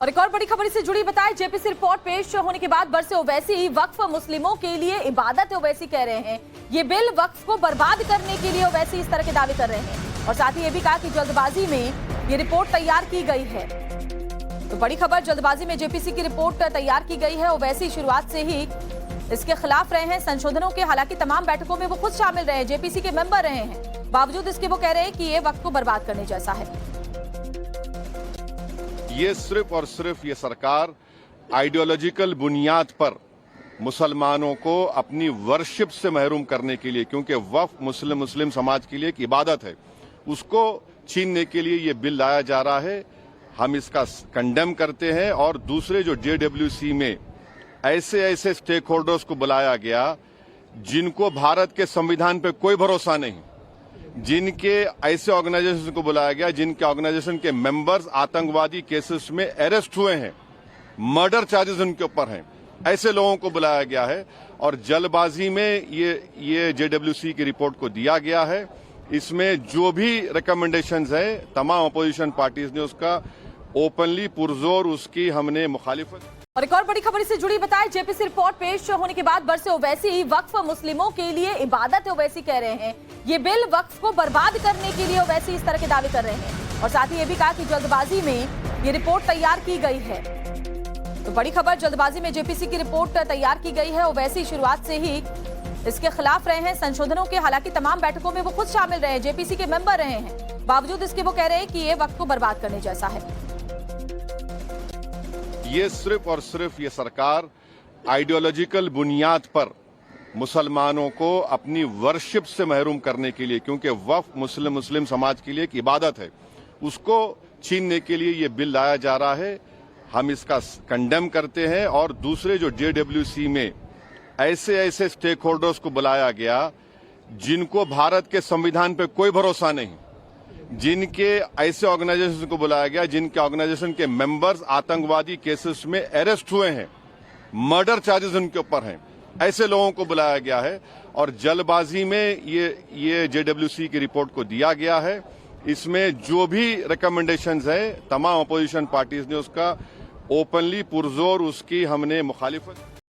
और एक और बड़ी खबर से जुड़ी बताएं, जेपीसी रिपोर्ट पेश होने के बाद बरसे ओवैसी वक्फ मुस्लिमों के लिए इबादत ओवैसी कह रहे हैं। ये बिल वक्फ को बर्बाद करने के लिए ओवैसी इस तरह के दावे कर रहे हैं और साथ ही ये भी कहा कि जल्दबाजी में ये रिपोर्ट तैयार की गई है। तो बड़ी खबर, जल्दबाजी में जेपीसी की रिपोर्ट तैयार की गई है। ओवैसी शुरुआत से ही इसके खिलाफ रहे हैं संशोधनों के, हालांकि तमाम बैठकों में वो खुद शामिल रहे हैं, जेपीसी के मेंबर रहे हैं, बावजूद इसके वो कह रहे हैं कि ये वक्त को बर्बाद करने जैसा है। ये सिर्फ और सिर्फ ये सरकार आइडियोलॉजिकल बुनियाद पर मुसलमानों को अपनी वर्शिप से महरूम करने के लिए, क्योंकि वक्फ मुस्लिम समाज के लिए एक इबादत है, उसको छीनने के लिए ये बिल लाया जा रहा है। हम इसका कंडेम करते हैं। और दूसरे जो जेडब्ल्यूसी में ऐसे स्टेक होल्डर्स को बुलाया गया जिनको भारत के संविधान पे कोई भरोसा नहीं, जिनके ऐसे ऑर्गेनाइजेशन को बुलाया गया जिनके ऑर्गेनाइजेशन के मेंबर्स आतंकवादी केसेस में अरेस्ट हुए हैं, मर्डर चार्जेस उनके ऊपर हैं, ऐसे लोगों को बुलाया गया है और जल्दबाजी में ये जेडब्ल्यूसी की रिपोर्ट को दिया गया है। इसमें जो भी रिकमेंडेशंस है तमाम अपोजिशन पार्टीज ने उसका ओपनली पुरजोर उसकी हमने मुखालिफत। और एक और बड़ी खबर से जुड़ी बताएं, जेपीसी रिपोर्ट पेश होने के बाद बरसे ओवैसी वक्फ मुस्लिमों के लिए इबादत ओवैसी कह रहे हैं। ये बिल वक्फ को बर्बाद करने के लिए ओवैसी इस तरह के दावे कर रहे हैं और साथ ही ये भी कहा कि जल्दबाजी में ये रिपोर्ट तैयार की गई है। तो बड़ी खबर, जल्दबाजी में जेपीसी की रिपोर्ट तैयार की गई है। ओवैसी शुरुआत से ही इसके खिलाफ रहे हैं संशोधनों के, हालांकि तमाम बैठकों में वो खुद शामिल रहे हैं, जेपीसी के मेंबर रहे हैं, बावजूद इसके वो कह रहे हैं कि ये वक्त को बर्बाद करने जैसा है। ये सिर्फ और सिर्फ ये सरकार आइडियोलॉजिकल बुनियाद पर मुसलमानों को अपनी वर्शिप से महरूम करने के लिए, क्योंकि वक्फ मुस्लिम समाज के लिए एक इबादत है, उसको छीनने के लिए ये बिल लाया जा रहा है। हम इसका कंडेम करते हैं। और दूसरे जो जेडब्ल्यूसी में ऐसे स्टेक होल्डर्स को बुलाया गया जिनको भारत के संविधान पे कोई भरोसा नहीं, जिनके ऐसे ऑर्गेनाइजेशन को बुलाया गया जिनके ऑर्गेनाइजेशन के मेंबर्स आतंकवादी केसेस में अरेस्ट हुए हैं, मर्डर चार्जेस उनके ऊपर हैं, ऐसे लोगों को बुलाया गया है और जल्दबाजी में ये जेडब्ल्यूसी की रिपोर्ट को दिया गया है। इसमें जो भी रिकमेंडेशंस है तमाम अपोजिशन पार्टीज ने उसका ओपनली पुरजोर उसकी हमने मुखालिफत